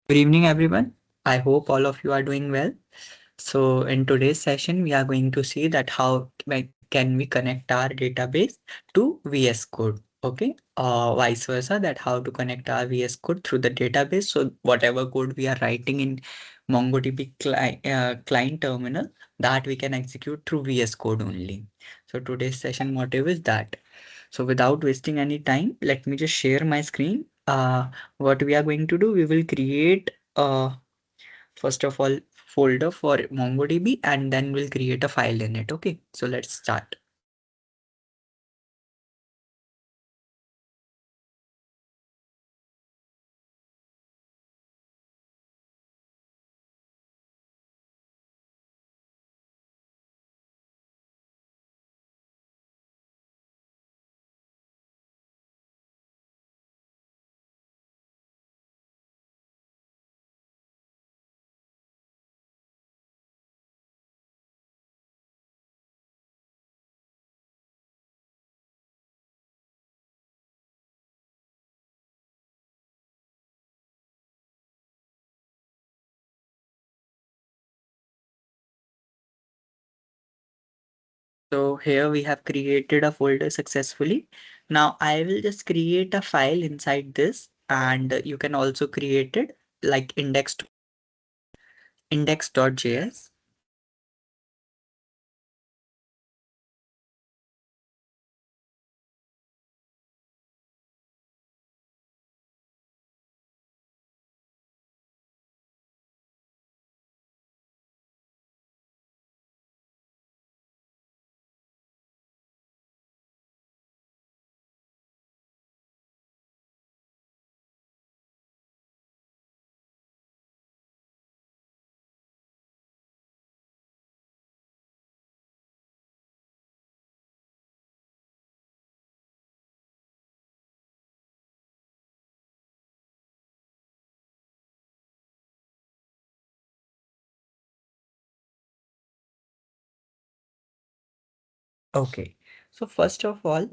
Good evening, everyone. I hope all of you are doing well. So in today's session, we are going to see that how can we connect our database to VS Code. Okay, vice versa, that how to connect our VS Code through the database. So whatever code we are writing in MongoDB client terminal, that we can execute through VS Code only. So today's session motive is that. So without wasting any time, let me just share my screen. What we are going to do, we will create first of all folder for MongoDB and then we'll create a file in it. Okay, so let's start. So here we have created a folder successfully. Now I will just create a file inside this and you can also create it like index.js. Okay, so first of all,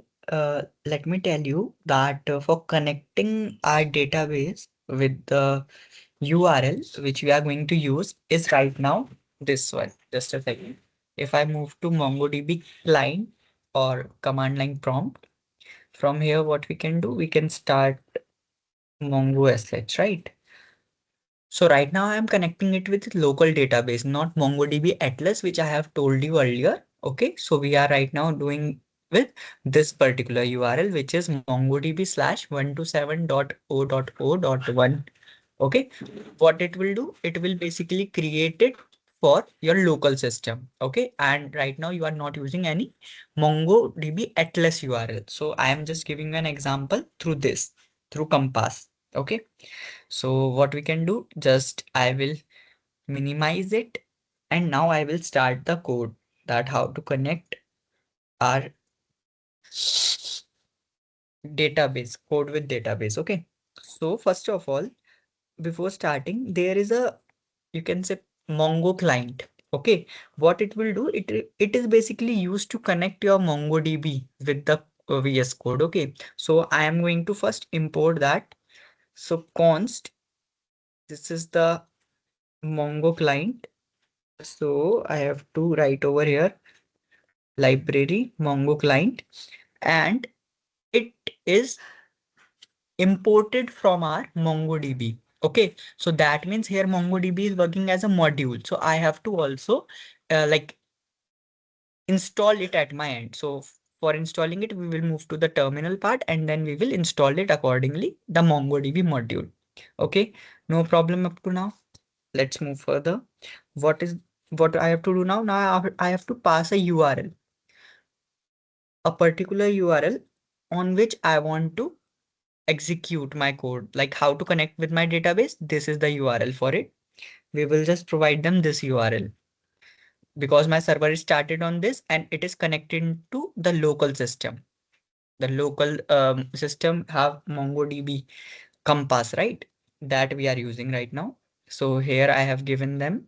let me tell you that for connecting our database with the URL which we are going to use is right now this one. Just a second. If I move to MongoDB client or command line prompt, from here what we can do, we can start Mongo sh, right? So right now I am connecting it with local database, not MongoDB Atlas, which I have told you earlier. Okay, so we are right now doing with this particular URL, which is MongoDB slash 127.0.0.1. Okay, what it will do, it will basically create it for your local system. Okay, and right now you are not using any MongoDB Atlas URL. So I am just giving you an example through this, through Compass. Okay. So what we can do, just I will minimize it and now I will start the code that how to connect our database code with database. Okay. So first of all, before starting, there is a, you can say Mongo client. Okay. What it will do, it is basically used to connect your MongoDB with the VS Code. Okay. So I am going to first import that. So const, this is the Mongo client. So I have to write over here library Mongo client and it is imported from our MongoDB. Okay, so that means here MongoDB is working as a module. So I have to also like install it at my end. So for installing it, we will move to the terminal part and then we will install it accordingly, the MongoDB module. Okay, no problem up to now. Let's move further. What is what I have to do now? Now I have to pass a URL, a particular URL on which I want to execute my code, like how to connect with my database. This is the URL for it. We will just provide them this URL because my server is started on this and it is connected to the local system. The local system have MongoDB Compass, right? That we are using right now. So here I have given them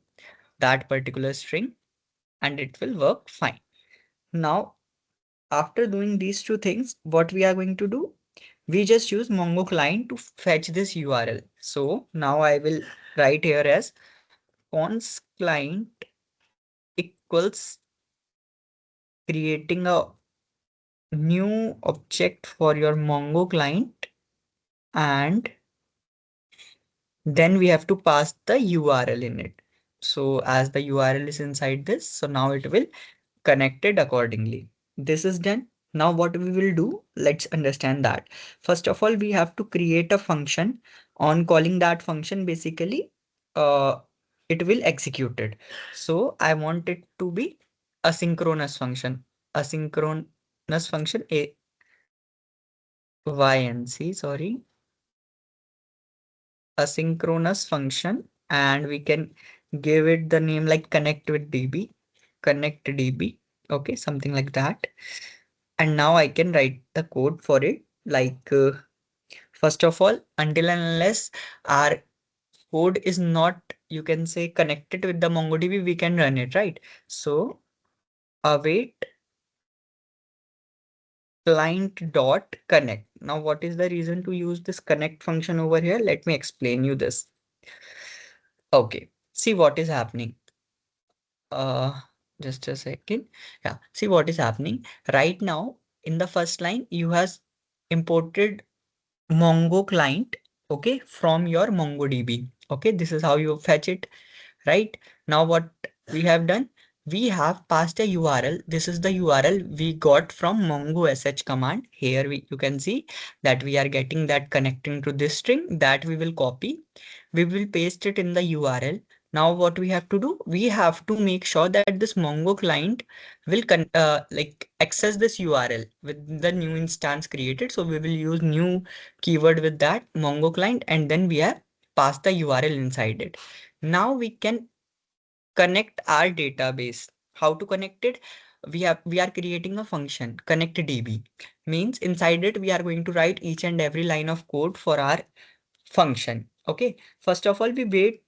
that particular string and it will work fine. Now, after doing these two things, what we are going to do? We just use Mongo client to fetch this URL. So now I will write here as const client equals creating a new object for your Mongo client, and then we have to pass the URL in it. So as the URL is inside this, so now it will connect it accordingly. This is done. Now what we will do, let's understand that. First of all, we have to create a function. On calling that function, basically, uh, it will execute it. So I want it to be asynchronous function. Asynchronous function AYNC, sorry, asynchronous function, and we can give it the name like connect with DB, connect DB, okay, something like that. And now I can write the code for it. Like, first of all, until and unless our code is not, you can say, connected with the MongoDB, we can run it, right? So await client dot connect. Now, what is the reason to use this connect function over here? Let me explain you this. Okay, see what is happening. Uh, just a second. Yeah, see what is happening right now. In the first line, you has imported Mongo client, okay, from your MongoDB. Okay, this is how you fetch it, right? Now what we have done, we have passed a URL. This is the URL we got from Mongo sh command. Here you can see that we are getting that connecting to this string that we will copy. We will paste it in the URL. Now what we have to do, we have to make sure that this Mongo client will like access this URL with the new instance created. So we will use new keyword with that Mongo client, and then we have passed the URL inside it. Now we can connect our database. How to connect it? We are creating a function connect DB, means inside it we are going to write each and every line of code for our function. Okay, first of all, we wait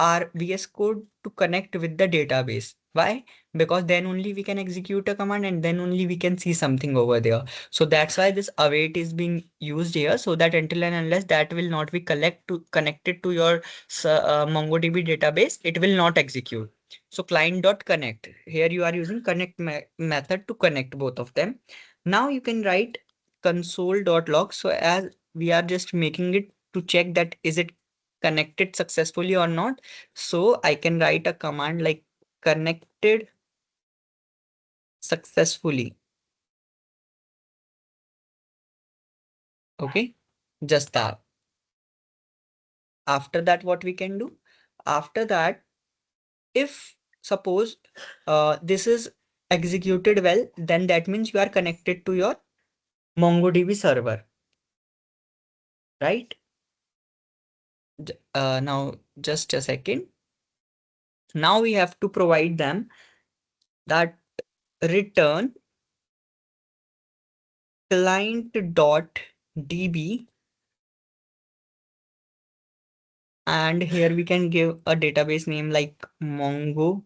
our VS Code to connect with the database. Why? Because then only we can execute a command, and then only we can see something over there. So that's why this await is being used here, so that until and unless that will not be connected to your MongoDB database, it will not execute. So client.connect. Here you are using connect method to connect both of them. Now you can write console.log. So as we are just making it to check that is it connected successfully or not. So I can write a command like connected successfully. Okay, just that. After that, what we can do? After that, if suppose this is executed well, then that means you are connected to your MongoDB server, right? Now, just a second. Now we have to provide them that return client.db, and here we can give a database name like MongoD.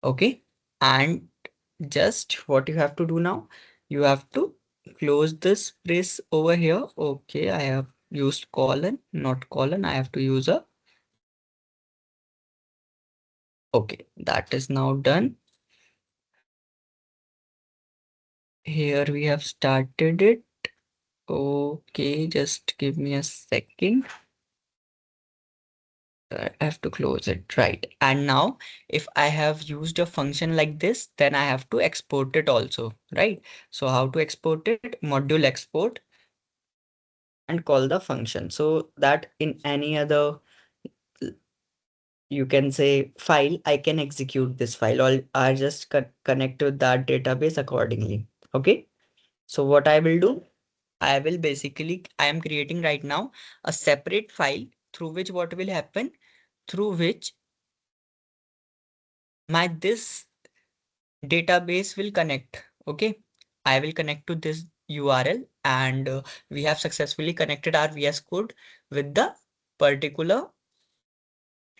Okay, and just what you have to do now, you have to close this brace over here. Okay, I have used colon, not colon. I have to use a. Okay, that is now done. Here we have started it. Okay, just give me a second. I have to close it, right? And now if I have used a function like this, then I have to export it also, right? So how to export it? Module export and call the function, so that in any other, you can say, file, I can execute this file, or I just connect to that database accordingly. Okay, so what I will do, I will basically, I am creating right now a separate file through which what will happen, through which my this database will connect. Okay, I will connect to this URL, and we have successfully connected our VS Code with the particular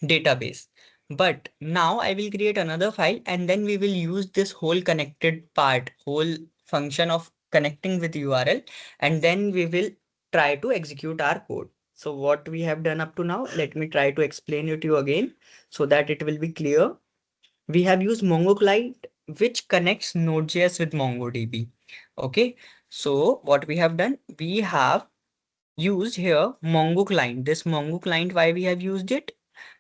database. But now I will create another file and then we will use this whole connected part, whole function of connecting with URL, and then we will try to execute our code. So what we have done up to now, let me try to explain it to you again so that it will be clear. We have used Mongo client, which connects Node.js with MongoDB. Okay, so what we have done, we have used here Mongo client. This Mongo client, why we have used it?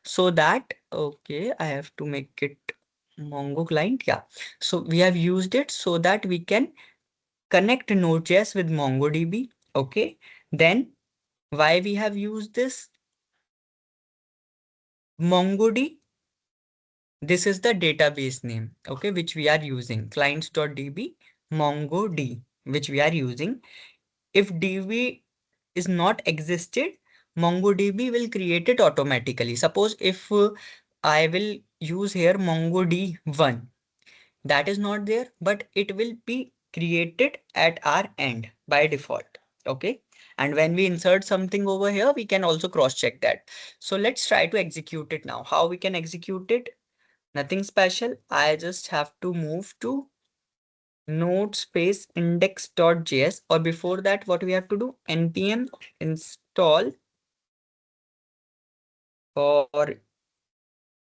So that, okay, I have to make it Mongo client. Yeah. So we have used it so that we can connect Node.js with MongoDB. Okay. Then why we have used this MongoD? This is the database name, okay, which we are using, clients.db MongoD, which we are using. If DB is not existed, MongoDB will create it automatically. Suppose if I will use here MongoD1, that is not there, but it will be created at our end by default. Okay. And when we insert something over here, we can also cross check that. So let's try to execute it now. How we can execute it? Nothing special. I just have to move to node space index.js, or before that, what we have to do? npm install, or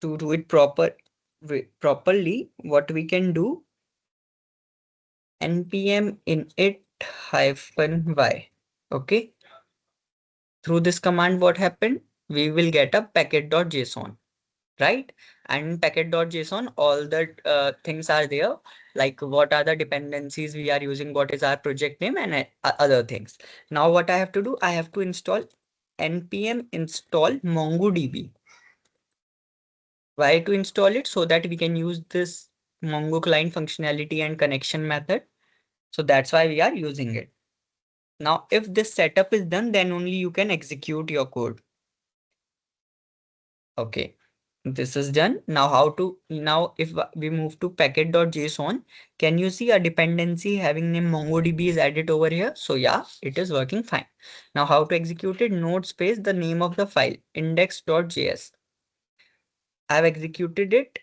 to do it properly, what we can do? npm init hyphen y. Okay. Through this command, what happened? We will get a packet.json. Right? And packet.json, all the things are there, like what are the dependencies we are using, what is our project name, and other things. Now what I have to do, I have to install npm install MongoDB. Why to install it? So that we can use this Mongo client functionality and connection method. So that's why we are using it. Now, if this setup is done, then only you can execute your code. Okay. This is done. Now now if we move to packet.json, can you see a dependency having name MongoDB is added over here? So yeah, it is working fine. Now how to execute it? Node space the name of the file index.js. I've executed it.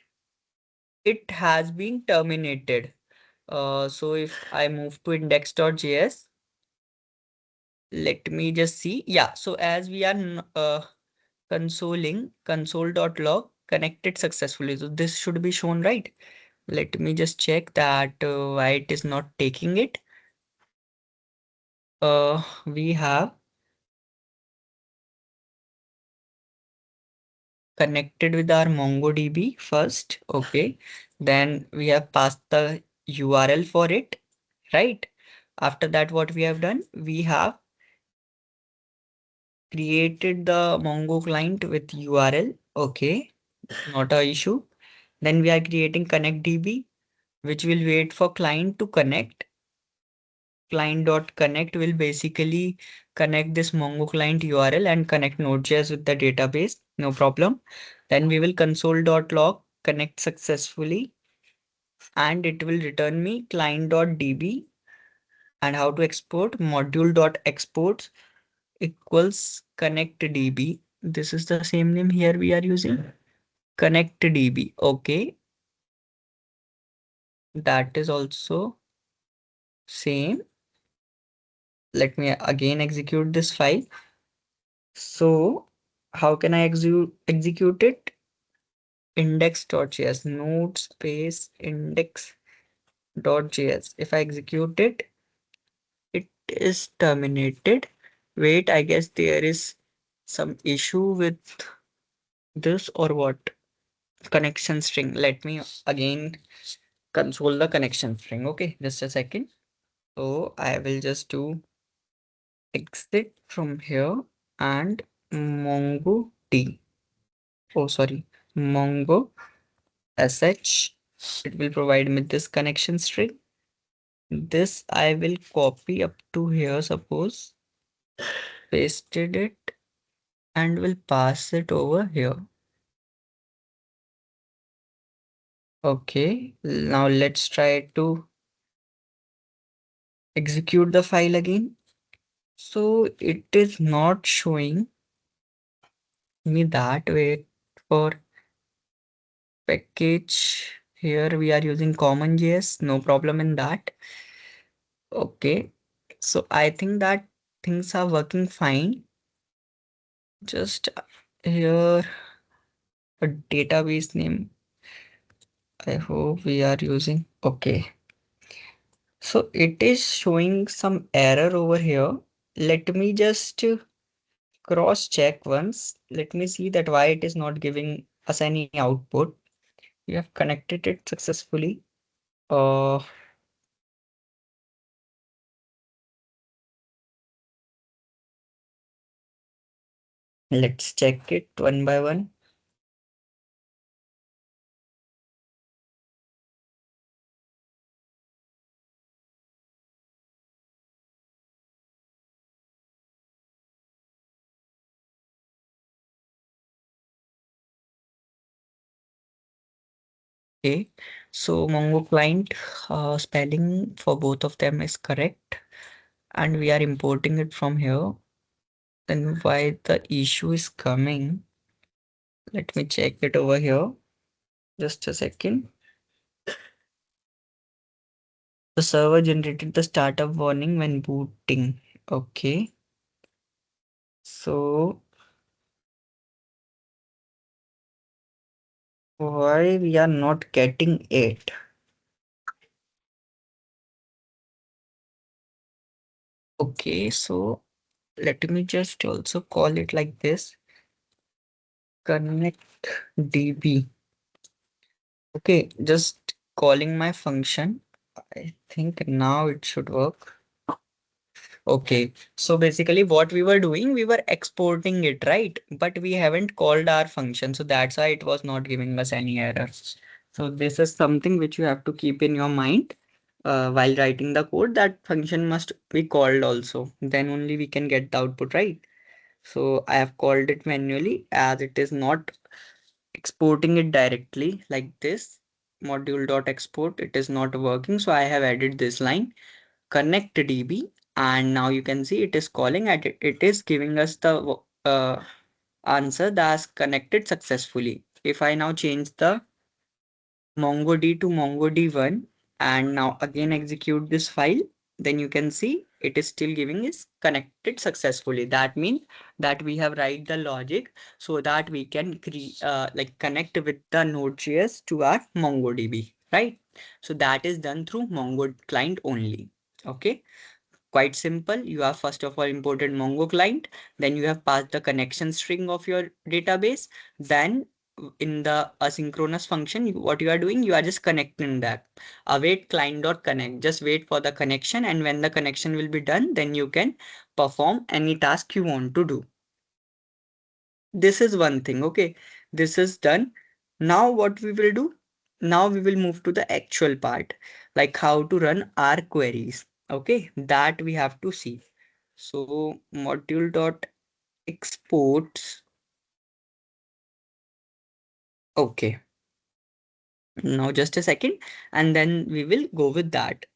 It has been terminated. So if I move to index.js, let me just see. Yeah, so as we are consoling console.log connected successfully. So this should be shown, right? Let me just check that why it is not taking it. We have connected with our MongoDB first. Okay. Then we have passed the URL for it, right? After that, what we have done, we have created the Mongo client with URL. Okay. Not a issue. Then we are creating connectDB, which will wait for client to connect. Client.connect will basically connect this Mongo client URL and connect Node.js with the database. No problem. Then we will console.log connect successfully, and it will return me client.db. And how to export? Module.exports equals connectdb. This is the same name here we are using. Connectdb. Okay. That is also same. Let me again execute this file. So how can I execute it? Index.js, node space index.js. If I execute it, it is terminated. Wait, I guess there is some issue with this or what? Connection string. Let me again console the connection string. Okay, just a second. So I will just do exit from here and Mongo D. Oh, sorry, Mongo sh. It will provide me this connection string. This I will copy up to here, suppose, pasted it, and will pass it over here. Okay, now let's try to execute the file again. So it is not showing me that. Wait for package. Here we are using common.js, no problem in that. Okay, so I think that things are working fine. Just here a database name. I hope we are using. Okay, so it is showing some error over here. Let me just cross check once. Let me see that why it is not giving us any output. We have connected it successfully. Uh, let's check it one by one. Okay, so Mongo client spelling for both of them is correct, and we are importing it from here. Then why the issue is coming? Let me check it over here. Just a second. The server generated the startup warning when booting. Okay, so why we are not getting it? Okay, so let me just also call it like this. Connect DB. Okay, just calling my function. I think now it should work. Okay, so basically what we were doing, we were exporting it, right? But we haven't called our function, so that's why it was not giving us any errors. So this is something which you have to keep in your mind while writing the code. That function must be called also. Then only we can get the output, right? So I have called it manually as it is not exporting it directly like this. Module.export, it is not working. So I have added this line connect DB, and now you can see it is calling at it. It is giving us the answer that's connected successfully. If I now change the MongoD to MongoD1 and now again execute this file, then you can see it is still giving is connected successfully. That means that we have write the logic so that we can like connect with the Node.js to our MongoDB, right? So that is done through Mongo client only. Okay. Quite simple. You have first of all imported Mongo client, then you have passed the connection string of your database. Then in the asynchronous function, what you are doing, you are just connecting that. Await client dot connect. Just wait for the connection, and when the connection will be done, then you can perform any task you want to do. This is one thing. Okay, this is done. Now what we will do? Now we will move to the actual part, like how to run our queries. Okay, that we have to see. So module dot exports. Okay, now just a second, and then we will go with that.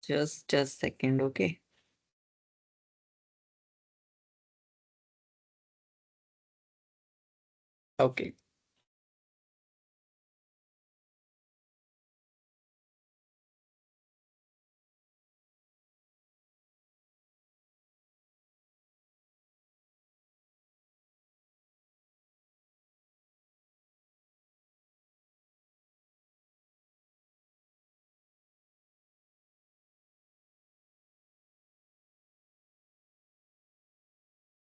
Just a second. Okay. Okay.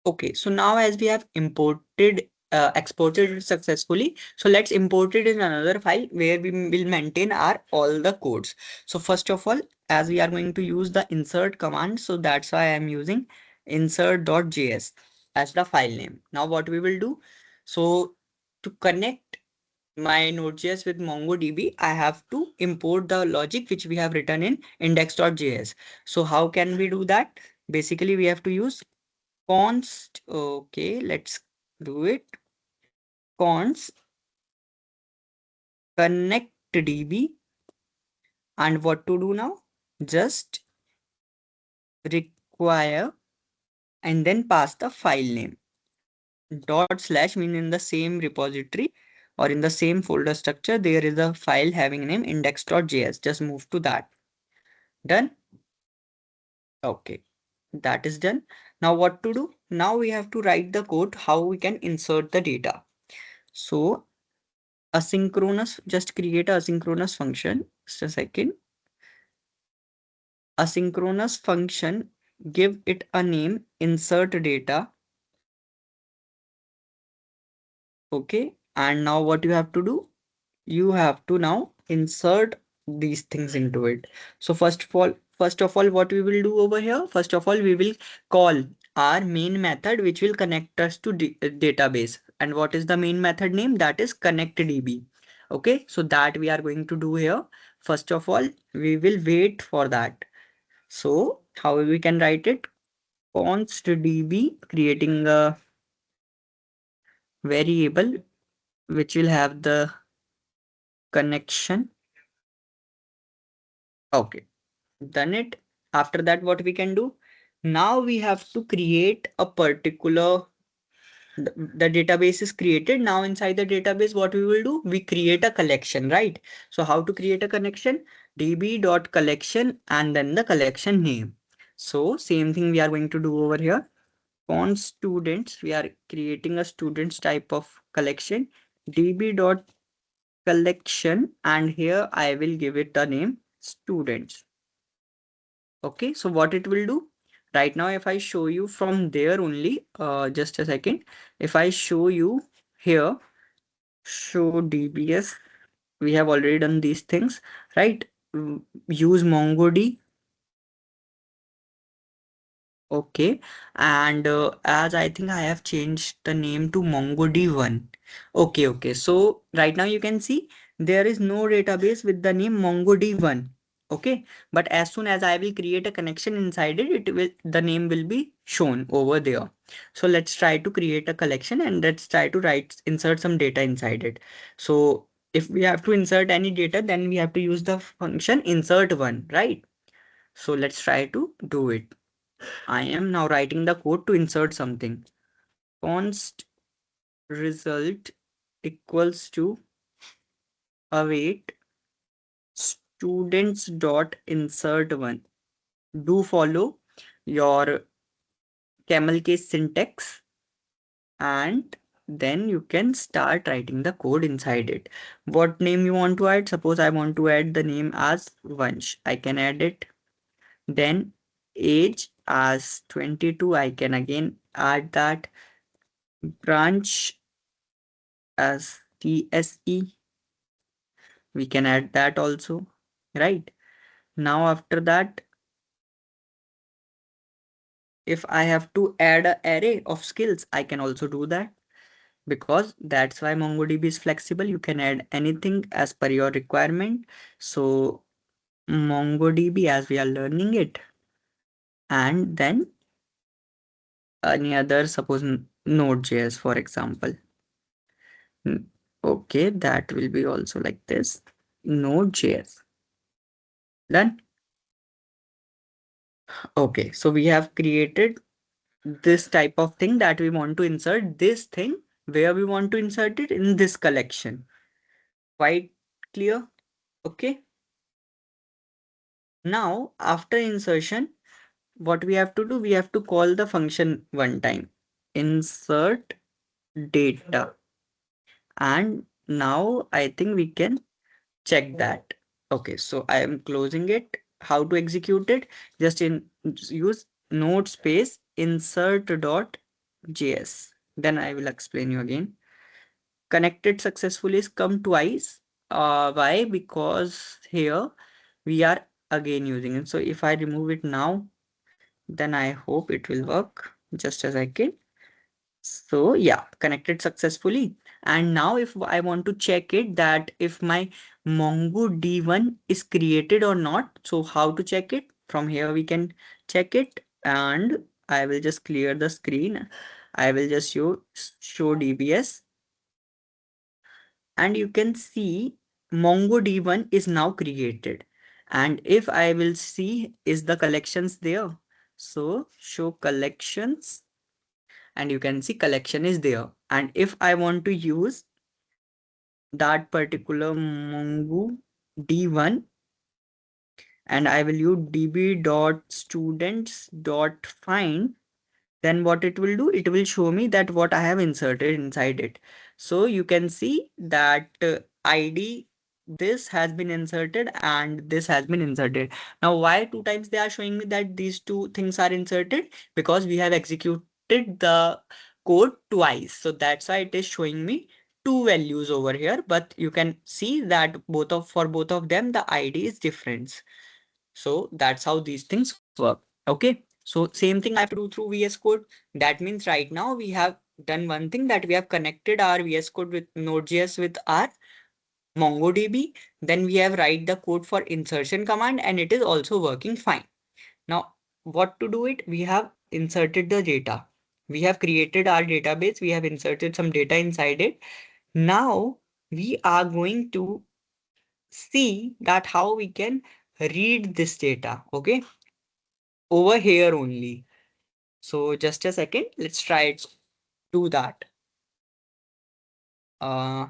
Okay, so now as we have imported, exported it successfully, so let's import it in another file where we will maintain our all the codes. So first of all, as we are going to use the insert command, so that's why I am using insert.js as the file name. Now what we will do, so to connect my Node.js with MongoDB, I have to import the logic which we have written in index.js. So how can we do that? Basically, we have to use const. Okay, let's do it. Const connect db, and what to do now? Just require and then pass the file name. Dot slash mean in the same repository or in the same folder structure, there is a file having name index.js. Just move to that. Done? Okay, that is done. Now what to do? Now we have to write the code how we can insert the data. So asynchronous, just create a asynchronous function. Just a second. Asynchronous function, give it a name, insert data. Okay, and now what you have to do? You have to now insert these things into it. So first of all, what we will do over here? First of all, we will call our main method, which will connect us to database. And what is the main method name? That is connectdb. Okay, so that we are going to do here. First of all, we will wait for that. So how we can write it? Const db, creating a variable which will have the connection. Okay, done it. After that, what we can do? Now we have to create a particular, the database is created. Now inside the database, what we will do? We create a collection, right? So how to create a connection? db.collection and then the collection name. So same thing we are going to do over here. On students, we are creating a students type of collection, db.collection, and here I will give it the name students. Okay, so what it will do right now, if I show you from there only, just a second, if I show you here, show dbs, we have already done these things, right? Use MongoD. Okay, and as I think I have changed the name to MongoD1. Okay, okay. So right now you can see there is no database with the name MongoD1. Okay, but as soon as I will create a connection inside it, the name will be shown over there. So let's try to create a collection and let's try to insert some data inside it. So if we have to insert any data, then we have to use the function insert one, right? So let's try to do it. I am now writing the code to insert something. Const result equals to await students dot insert one. Do follow your camel case syntax and then you can start writing the code inside it. What name you want to add? Suppose I want to add the name as Vansh. I can add it. Then age as 22. I can again add that. Branch as TSE, we can add that also, right? Now after that, if I have to add an array of skills, I can also do that, because that's why MongoDB is flexible. You can add anything as per your requirement. So MongoDB, as we are learning it, and then any other, suppose Node.js, for example. Okay, that will be also like this, Node.js. Done. Okay, so we have created this type of thing that we want to insert this thing, where we want to insert it in this collection. Quite clear? Okay. Now after insertion, what we have to do? We have to call the function one time. Insert data. And now I think we can check that. Okay, so I am closing it. How to execute it? Just use node space insert dot js. Then I will explain you again. Connected successfully is come twice. Why? Because here we are again using it. So if I remove it now, then I hope it will work. Just a second. So yeah, connected successfully. And now if I want to check it, that if my MongoD1 is created or not. So how to check it? From here we can check it, and I will just clear the screen. I will just show DBS, and you can see MongoD1 is now created. And if I will see, is the collections there? So show collections, and you can see collection is there. And if I want to use that particular Mongo D1, and I will use db.students.find, then what it will do, it will show me that what I have inserted inside it. So you can see that ID, this has been inserted and this has been inserted. Now, why two times they are showing me that these two things are inserted? Because we have executed the code twice. So that's why it is showing me two values over here. But you can see that for both of them, the ID is different. So that's how these things work. Okay. So same thing I have to do through VS Code. That means right now we have done one thing, that we have connected our VS Code with Node.js with our MongoDB. Then we have write the code for insertion command and it is also working fine. Now, what to do it? We have inserted the data. We have created our database. We have inserted some data inside it. Now we are going to see that how we can read this data. Okay. Over here only. So just a second, let's try to do that. Uh,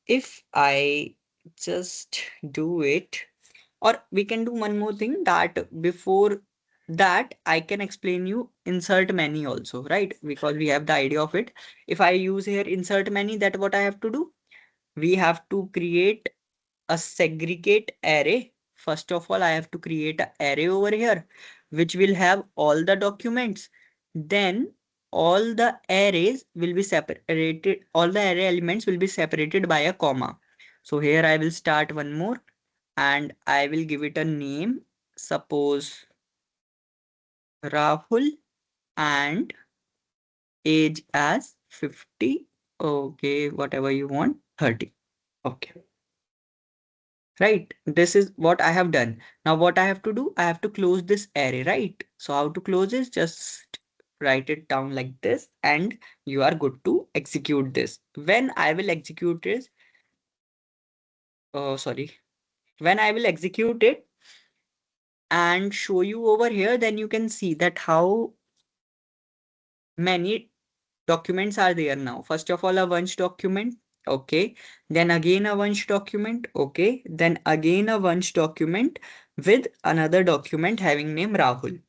if I just do it, or we can do one more thing, that before that I can explain you insert many also, right? Because we have the idea of it. If I use here insert many, that what I have to do? We have to create a segregate array. First of all, I have to create an array over here, which will have all the documents. Then all the arrays will be separated, all the array elements will be separated by a comma. So here I will start one more and I will give it a name. Suppose Rahul, and age as 50. Okay, whatever you want, 30. Okay. Right, this is what I have done. Now what I have to do, I have to close this array, right? So how to close is just write it down like this and you are good to execute this. When I will execute this, sorry, when I will execute it and show you over here, then you can see that how many documents are there now. First of all, a Vanch document. Okay. Then again a Vanch document. Okay. Then again a Vanch document with another document having name Rahul.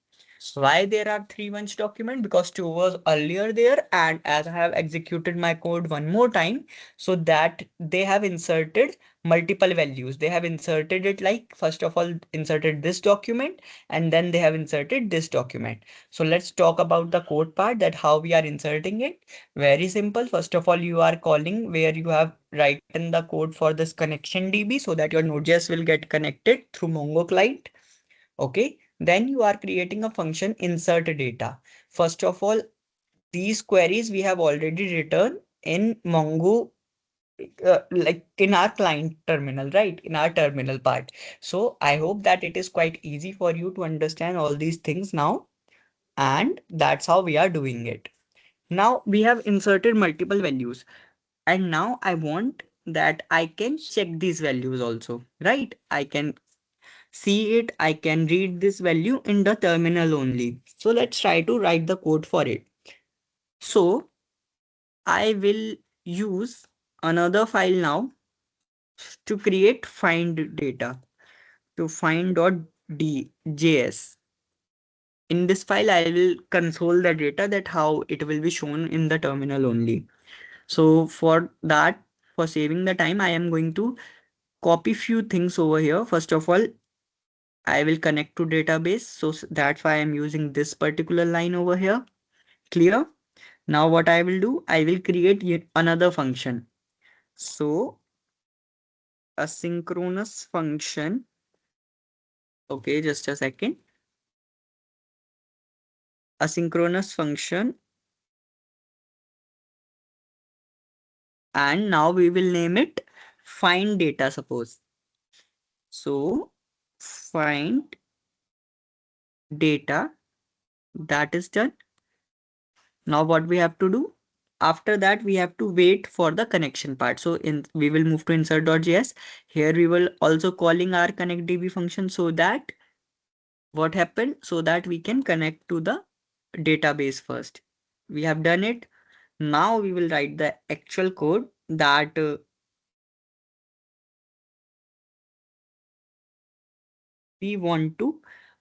Why there are three Vanch document? Because two was earlier there, and as I have executed my code one more time, so that they have inserted multiple values. They have inserted it like, first of all, inserted this document and then they have inserted this document. So let's talk about the code part, that how we are inserting it. Very simple. First of all, you are calling where you have written the code for this connection DB so that your Node.js will get connected through Mongo client. Okay. Then you are creating a function insert data. First of all, these queries we have already written in Mongo, like in our client terminal, right? In our terminal part. So I hope that it is quite easy for you to understand all these things now. And that's how we are doing it. Now we have inserted multiple values. And now I want that I can check these values also, right? I can see it, I can read this value in the terminal only. So let's try to write the code for it. So I will use another file now to create find data, to find.js. In this file, I will console the data, that how it will be shown in the terminal only. So for that, for saving the time, I am going to copy few things over here. First of all, I will connect to database. So that's why I'm using this particular line over here. Clear? Now what I will do, I will create yet another function. So asynchronous function. Okay, just a second. Asynchronous function. And now we will name it find data, suppose. So find data, that is done. Now what we have to do? After that, we have to wait for the connection part. So we will move to insert.js. Here we will also calling our connectDB function so that what happened so that we can connect to the database first. We have done it. Now we will write the actual code that we want to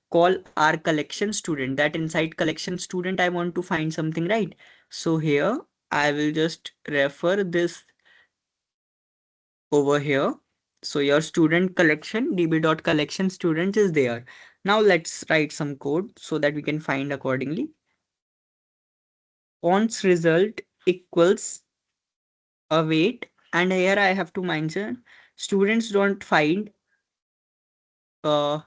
call our collection student. That inside collection student, I want to find something, right? So here I will just refer this over here. So your student collection db.collection student is there. Now let's write some code so that we can find accordingly. Cons result equals await, and here I have to mention students don't find uh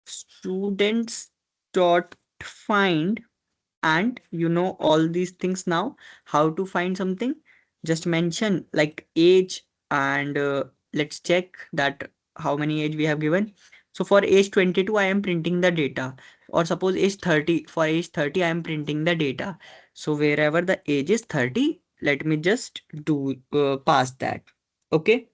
students dot find, and you know all these things now. How to find something, just mention like age, and let's check that how many age we have given. So for age 22 I am printing the data, or suppose age 30, for age 30 I am printing the data. So wherever the age is 30, let me just do pass that. Okay,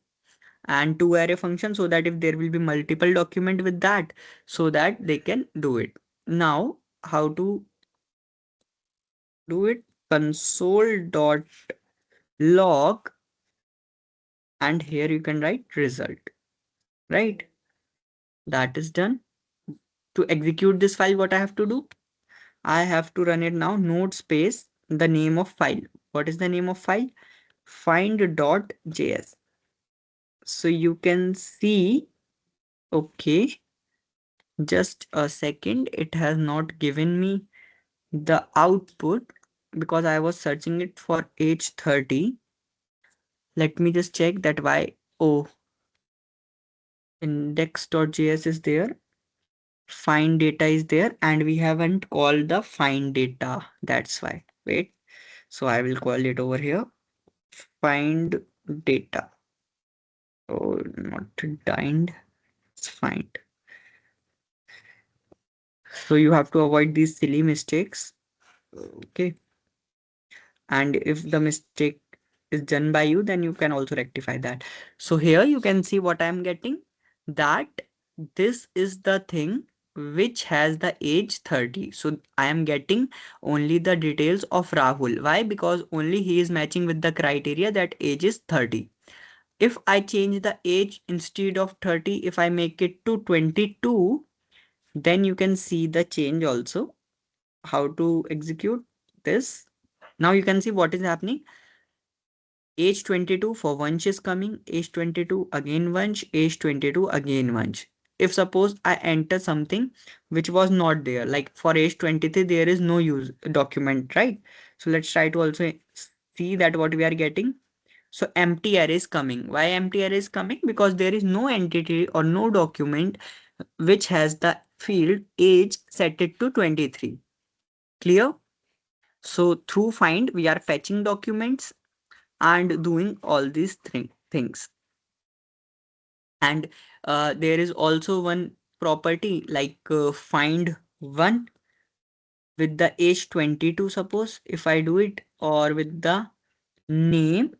and to array function, so that if there will be multiple document with that, so that they can do it. Now how to do it? Console dot log, and here you can write result, right? That is done. To execute this file, what I have to do? I have to run it now. Node space the name of file. What is the name of file? Find.js. So you can see, okay, just a second, it has not given me the output because I was searching it for age 30. Let me just check that why. Oh, index.js is there, find data is there, and we haven't called the find data. That's why. Wait. So I will call it over here. Find data. Oh, not dined. It's find. So you have to avoid these silly mistakes. Okay. And if the mistake is done by you, then you can also rectify that. So here you can see what I'm getting, that this is the thing which has the age 30. So I am getting only the details of Rahul. Why? Because only he is matching with the criteria that age is 30. If I change the age, instead of 30, if I make it to 22, then you can see the change also. How to execute this? Now you can see what is happening. Age 22 for Vansh is coming, age 22 again Vansh, age 22 again Vansh. If suppose I enter something which was not there, like for age 23, there is no use document, right? So let's try to also see that what we are getting. So empty array is coming. Why empty array is coming? Because there is no entity or no document which has the field age set it to 23. Clear? So through find, we are fetching documents and doing all these things. And there is also one property like find one with the age 22, suppose if I do it, or with the name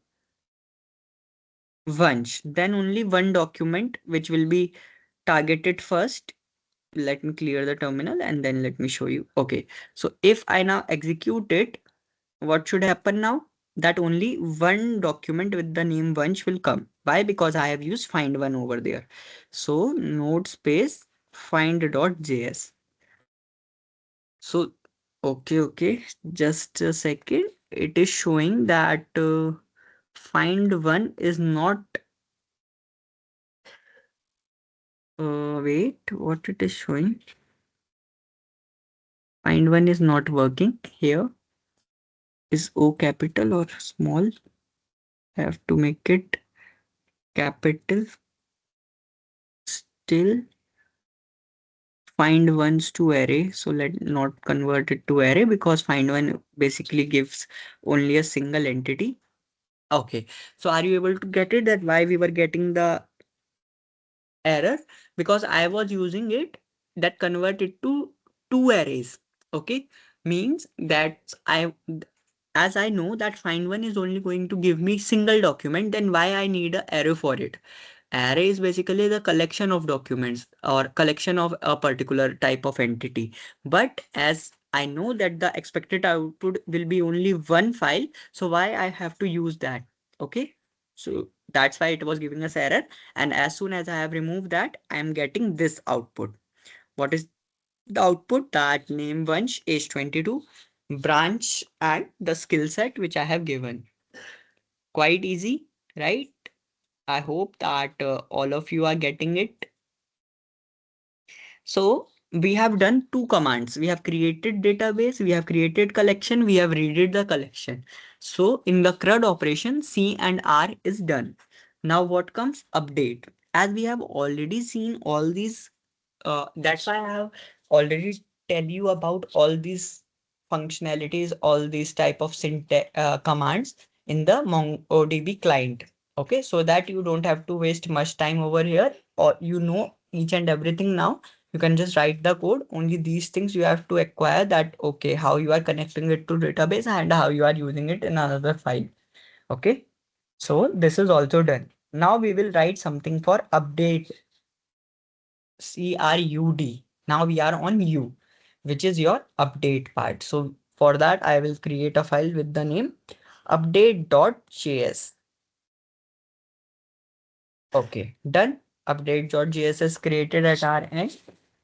Vansh, then only one document which will be targeted first. Let me clear the terminal and then let me show you. Okay, so if I now execute it, what should happen now? That only one document with the name Vansh will come. Why? Because I have used find one over there. So node space find.js. So okay, just a second. It is showing that find one is not. Wait, what it is showing? Find one is not working here. Is O capital or small? I have to make it capital. Still find ones to array. So let not convert it to array, because find one basically gives only a single entity. Okay. So are you able to get it, that why we were getting the error? Because I was using it that converted to two arrays. Okay. Means that as I know that find one is only going to give me single document, then why I need a array for it? Array is basically the collection of documents or collection of a particular type of entity. But as I know that the expected output will be only one file, so why I have to use that? Okay. So that's why it was giving us error. And as soon as I have removed that, I am getting this output. What is the output? That name bunch, age 22, branch, and the skill set which I have given. Quite easy, right? I hope that all of you are getting it. So we have done two commands. We have created database, we have created collection, we have read the collection. So in the CRUD operation, C and R is done. Now what comes? Update. As we have already seen all these, that's why I have already tell you about all these functionalities, all these type of syntax commands in the MongoDB client. Okay, so that you don't have to waste much time over here, or you know each and everything now. You can just write the code. Only these things you have to acquire, that okay, how you are connecting it to database and how you are using it in another file. Okay, so this is also done. Now we will write something for update. CRUD. Now we are on U, which is your update part. So for that, I will create a file with the name update.js. Okay, done. Update.js is created at our end,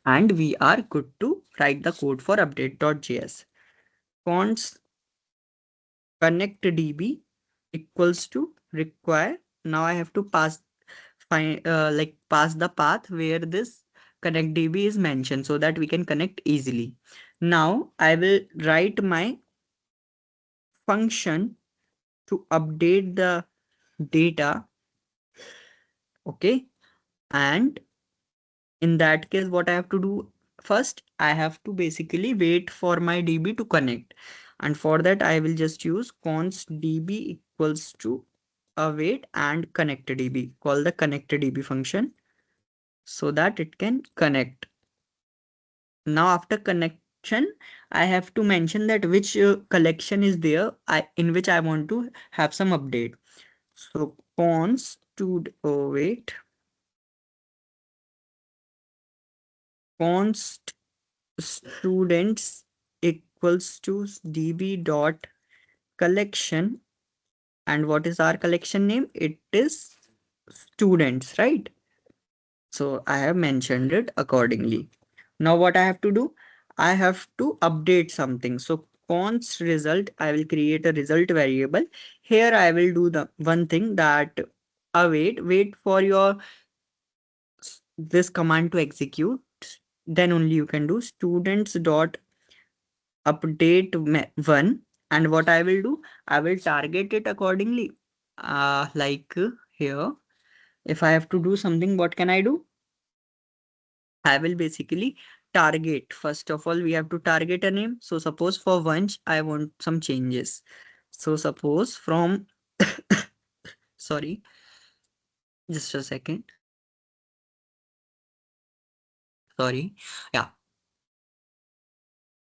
and we are good to write the code for update.js. Const connectdb equals to require. Now I have to pass the path where this connectdb is mentioned so that we can connect easily. Now I will write my function to update the data. Okay, and in that case, what I have to do first, I have to basically wait for my DB to connect. And for that, I will just use const DB equals to await and connect DB. Call the connect DB function so that it can connect. Now, after connection, I have to mention that which collection is there in which I want to have some update. So const to wait, const students equals to db dot collection. And what is our collection name? It is students, right? So I have mentioned it accordingly. Now what I have to do? I have to update something. So const result, I will create a result variable. Here I will do the one thing that wait for your this command to execute. Then only you can do students dot update one. And what I will do, I will target it accordingly. Here, if I have to do something, what can I do? I will basically target. First of all, we have to target a name. So suppose for Vanch, I want some changes. So suppose from, sorry, just a second. Sorry. Yeah,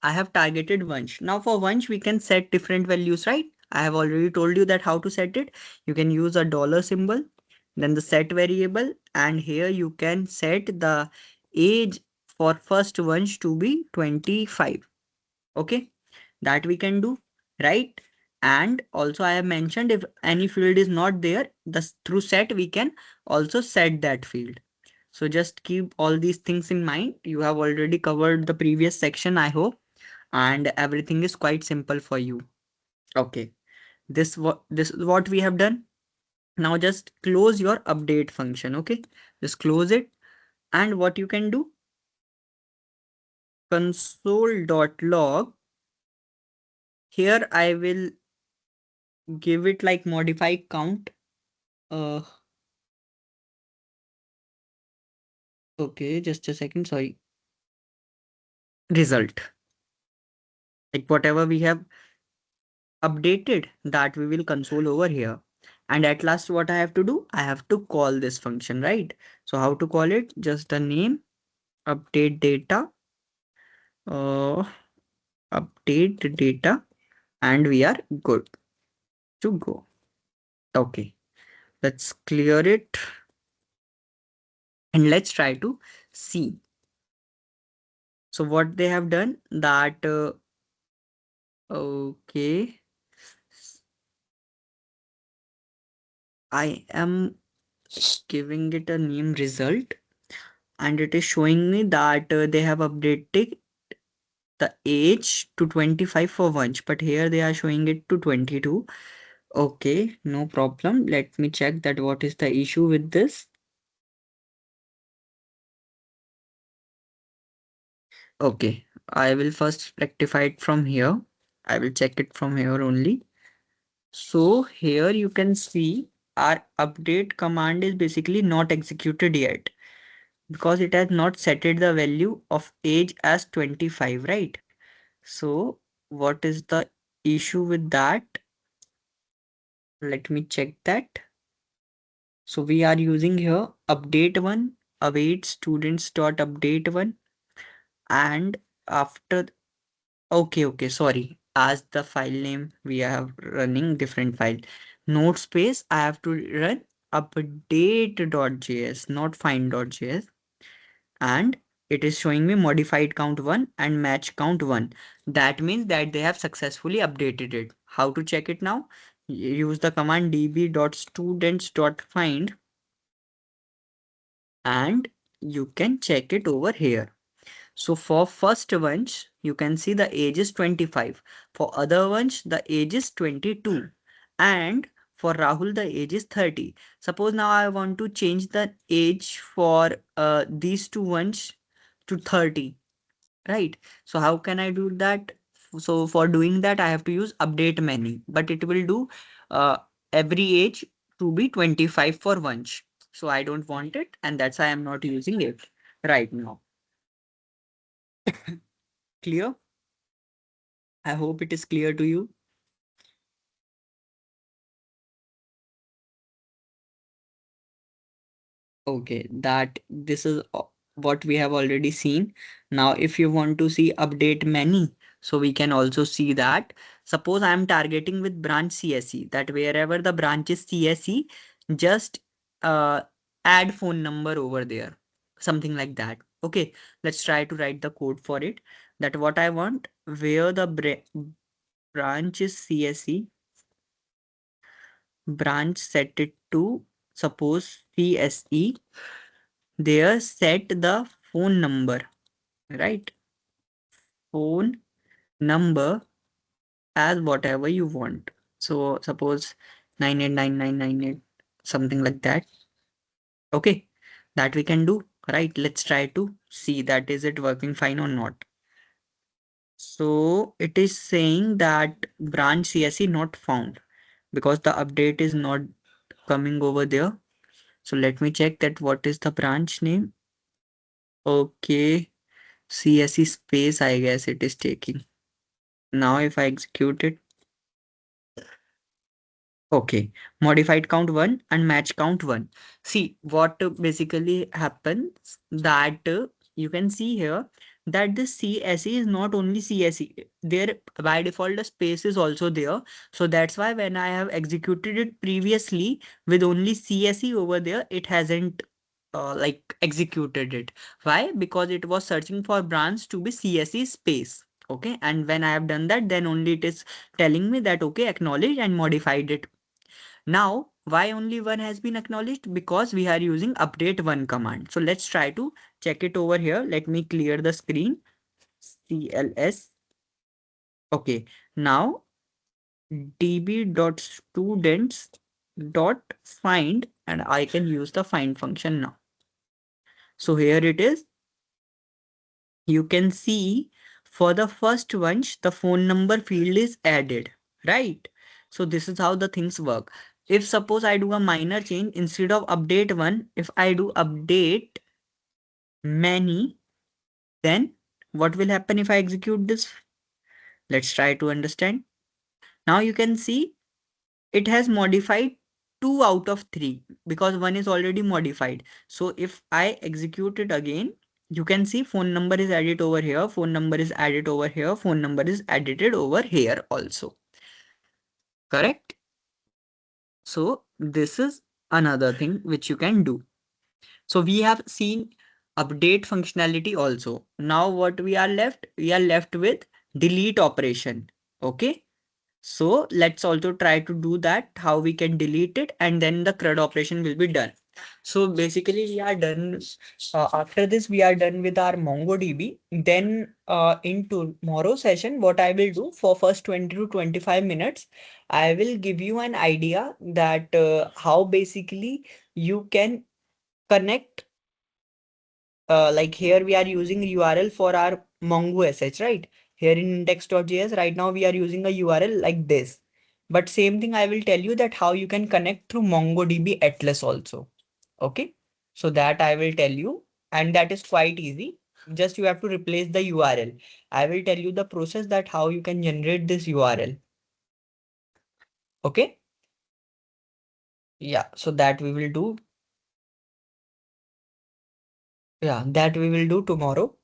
I have targeted Vanch. Now for Vanch, we can set different values, right? I have already told you that how to set it. You can use a dollar symbol, then the set variable, and here you can set the age for first Vanch to be 25. Okay, that we can do, right? And also I have mentioned if any field is not there, through set we can also set that field. So just keep all these things in mind. You have already covered the previous section, I hope, and everything is quite simple for you. Okay, this is what we have done. Now just close your update function. Okay, just close it. And what you can do, console.log, here I will give it like modify count. uh okay, just a second, sorry. Result, like whatever we have updated, that we will console over here. And at last, what I have to do, I have to call this function, right? So how to call it? Just a name, update data, uh update data, and we are good to go. Okay, let's clear it. And let's try to see. So what they have done that, okay, I am giving it a name result, and it is showing me that they have updated the age to 25 for once, but here they are showing it to 22. Okay, no problem. Let me check that what is the issue with this. Okay, I will first rectify it from here. I will check it from here only. So here you can see our update command is basically not executed yet because it has not setted the value of age as 25, right? So what is the issue with that? Let me check that. So we are using here update one, await students dot update one, and after, okay, sorry. As the file name we have running different file. Node space, I have to run update.js, not find.js. And it is showing me modified count 1 and match count 1. That means that they have successfully updated it. How to check it now? Use the command db.students.find and you can check it over here. So for first ones, you can see the age is 25. For other ones, the age is 22. And for Rahul, the age is 30. Suppose now I want to change the age for these two ones to 30, right? So how can I do that? So for doing that, I have to use update many, but it will do uh, every age to be 25 for once. So I don't want it, and that's why I'm not using it right now. Clear? I hope it is clear to you. Okay, that this is what we have already seen. Now, if you want to see update many, so we can also see that. Suppose I am targeting with branch CSE, that wherever the branch is CSE, just uh, add phone number over there, something like that. Okay, let's try to write the code for it. That what I want, where the branch is CSE, branch set it to suppose CSE, there set the phone number, right? Phone number as whatever you want. So suppose 989998, something like that. Okay, that we can do, right? Let's try to see that is it working fine or not. So it is saying that branch CSE not found because the update is not coming over there. So let me check that what is the branch name. Okay, CSE space, I guess it is taking. Now if I execute it, okay, modified count 1 and match count 1. See what basically happens that you can see here that the CSE is not only CSE, there by default the space is also there. So that's why when I have executed it previously with only CSE over there, it hasn't like executed it. Why? Because it was searching for branch to be CSE space. Okay, and when I have done that, then only it is telling me that okay, acknowledge and modified it. Now, why only one has been acknowledged? Because we are using update one command. So let's try to check it over here. Let me clear the screen. CLS. Okay, now db.students.find and I can use the find function now. So here it is. You can see for the first one, the phone number field is added, right? So this is how the things work. If suppose I do a minor change instead of update one, if I do update many, then what will happen if I execute this? Let's try to understand. Now you can see it has modified 2 out of 3 because one is already modified. So if I execute it again, you can see phone number is added over here, phone number is added over here, phone number is edited over here also. Correct? So this is another thing which you can do. So we have seen update functionality also. Now what we are left? We are left with delete operation. Okay. So let's also try to do that, how we can delete it, and then the CRUD operation will be done. So basically we are done. After this, we are done with our MongoDB. Then in tomorrow session, what I will do for first 20 to 25 minutes, I will give you an idea that how basically you can connect, like here we are using URL for our Mongo SH, right? Here in index.js, right now we are using a URL like this. But same thing, I will tell you that how you can connect through MongoDB Atlas also. Okay. So that I will tell you, and that is quite easy. Just you have to replace the URL. I will tell you the process that how you can generate this URL. Okay. Yeah. So that we will do. Yeah, that we will do tomorrow.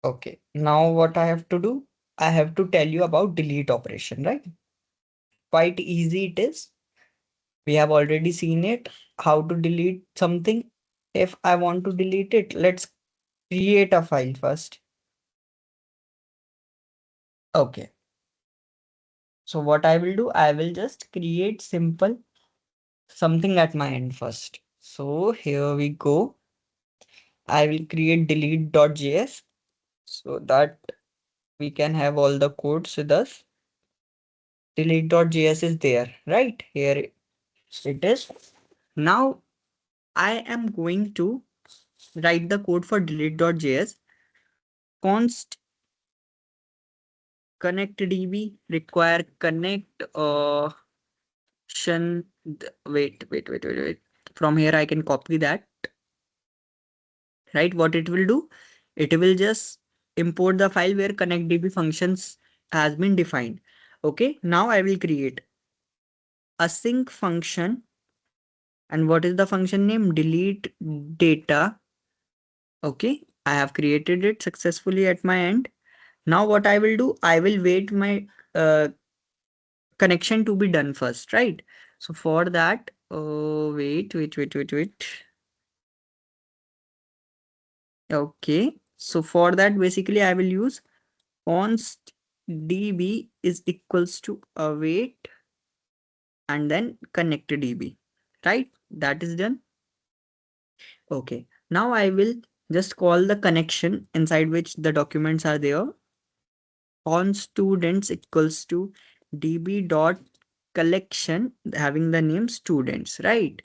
Okay, now what I have to do? I have to tell you about delete operation, right? Quite easy it is. We have already seen it, how to delete something. If I want to delete it, let's create a file first. Okay, so what I will do, I will just create simple something at my end first. So here we go. I will create delete.js so that we can have all the codes with us. Delete.js is there, right? Here it is. Now I am going to write the code for delete.js. Const connect db require connect wait. From here I can copy that, right? What it will do? It will just import the file where connect db functions has been defined. Okay, now I will create async function. And what is the function name? Delete data. Okay, I have created it successfully at my end. Now what I will do, I will wait my connection to be done first, right? So for that, wait. Okay. So for that, basically I will use const db is equals to await and then connect db, right? That is done. Okay. Now I will just call the connection inside which the documents are there. On students equals to db dot collection having the name students, right?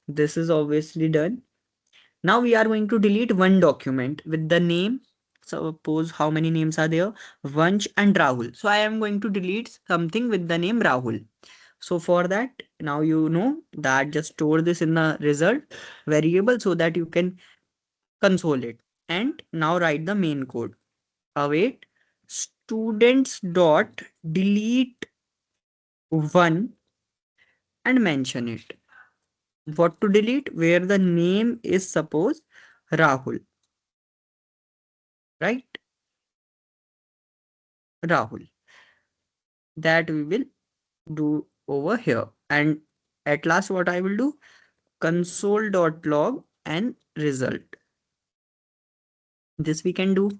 This is obviously done. Now we are going to delete one document with the name. Suppose how many names are there? Vansh and Rahul. So I am going to delete something with the name Rahul. So for that, now you know that just store this in the result variable so that you can console it. And now write the main code. Await students dot delete one and mention it. What to delete? Where the name is suppose Rahul, right? Rahul. That we will do over here. And at last, what I will do? Console.log and result. This we can do.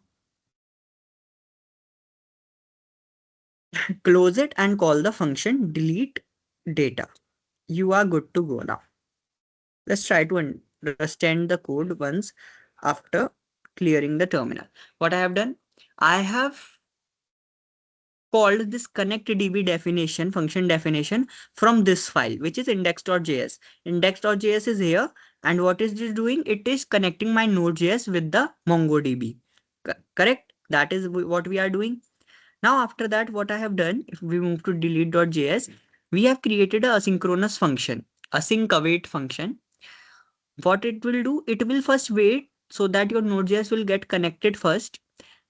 Close it and call the function delete data. You are good to go now. Let's try to understand the code once after clearing the terminal. What I have done? I have called this connectdb definition, function definition from this file, which is index.js. Index.js is here. And what is it doing? It is connecting my Node.js with the MongoDB. Correct? That is what we are doing. Now, after that, what I have done, if we move to delete.js, we have created a asynchronous function, async await function. What it will do, it will first wait so that your Node.js will get connected first.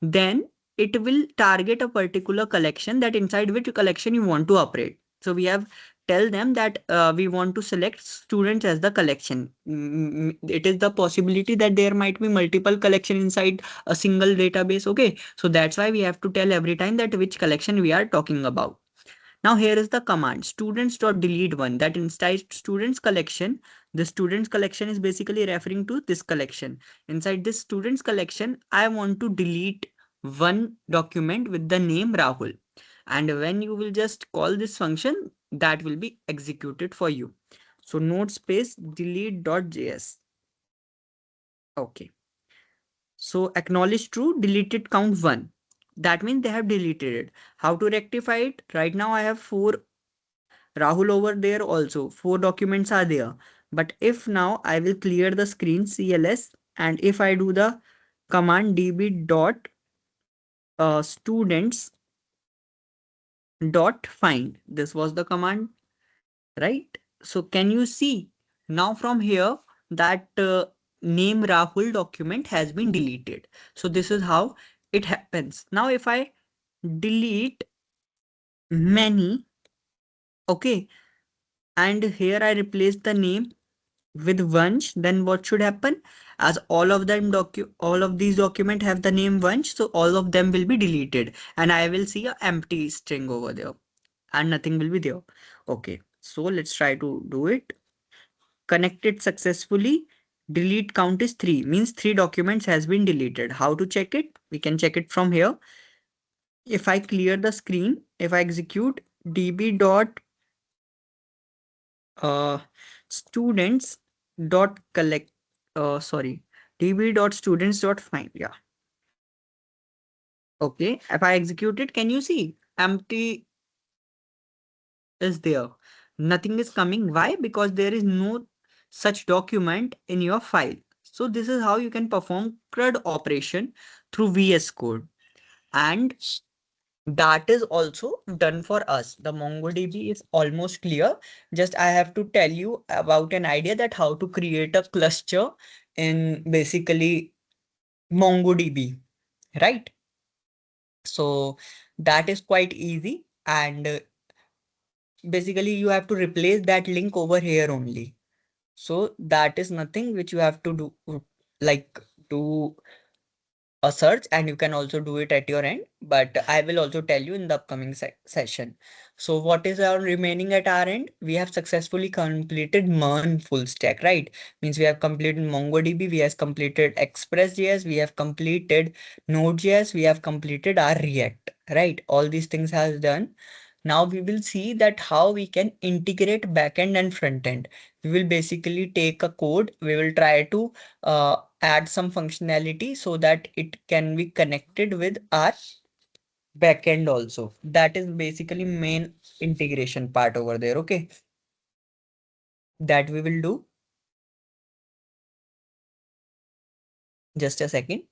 Then it will target a particular collection that inside which collection you want to operate. So we have tell them that we want to select students as the collection. It is the possibility that there might be multiple collection inside a single database. Okay, so that's why we have to tell every time that which collection we are talking about. Now here is the command students.delete one, that inside students collection. The students collection is basically referring to this collection. Inside this students collection, I want to delete one document with the name Rahul. And when you will just call this function, that will be executed for you. So node space delete.js. Okay. So acknowledge true, deleted count 1. That means they have deleted it. How to rectify it? Right now I have 4 Rahul over there also. 4 documents are there. But if now I will clear the screen CLS, and if I do the command db dot students dot find, this was the command, right? So can you see now from here that name Rahul document has been deleted. So this is how it happens. Now if I delete many, okay, and here I replace the name with Vansh, then what should happen? As all of these document have the name Vansh, so all of them will be deleted, and I will see a empty string over there, and nothing will be there. Okay, so let's try to do it. Connected successfully. Delete count is 3, means 3 documents has been deleted. How to check it? We can check it from here. If I clear the screen, if I execute db dot uh, students dot collect sorry, db dot students dot find, yeah. Okay, if I execute it, can you see empty is there, nothing is coming. Why? Because there is no such document in your file. So this is how you can perform CRUD operation through VS Code, and that is also done for us. The MongoDB is almost clear. Just I have to tell you about an idea that how to create a cluster in basically MongoDB, right? So that is quite easy, and basically you have to replace that link over here only. So that is nothing which you have to do, like do a search, and you can also do it at your end, but I will also tell you in the upcoming session. So what is our remaining at our end? We have successfully completed MERN full stack, right? Means we have completed MongoDB, we have completed Express.js, we have completed Node.js, we have completed our React, right? All these things has done. Now we will see that how we can integrate backend and frontend. We will basically take a code, we will try to add some functionality so that it can be connected with our backend also. That is basically main integration part over there. Okay, that we will do. Just a second.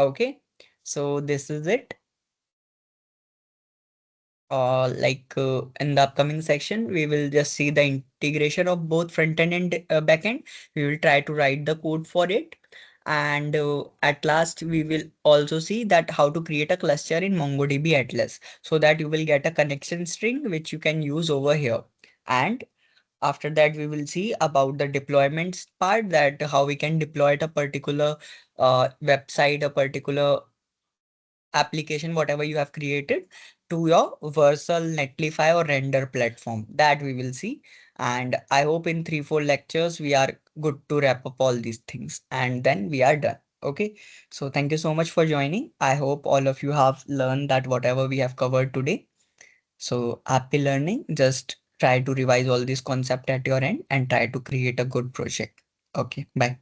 Okay, so this is it. In the upcoming section, we will just see the integration of both front end and back end. We will try to write the code for it. And at last, we will also see that how to create a cluster in MongoDB Atlas so that you will get a connection string which you can use over here. And after that, we will see about the deployments part, that how we can deploy a particular website, a particular application, whatever you have created, to your Versal, Netlify or Render platform. That we will see. And I hope in 3-4 lectures, we are good to wrap up all these things, and then we are done. Okay. So thank you so much for joining. I hope all of you have learned that whatever we have covered today. So happy learning. Just try to revise all these concepts at your end and try to create a good project. Okay. Bye.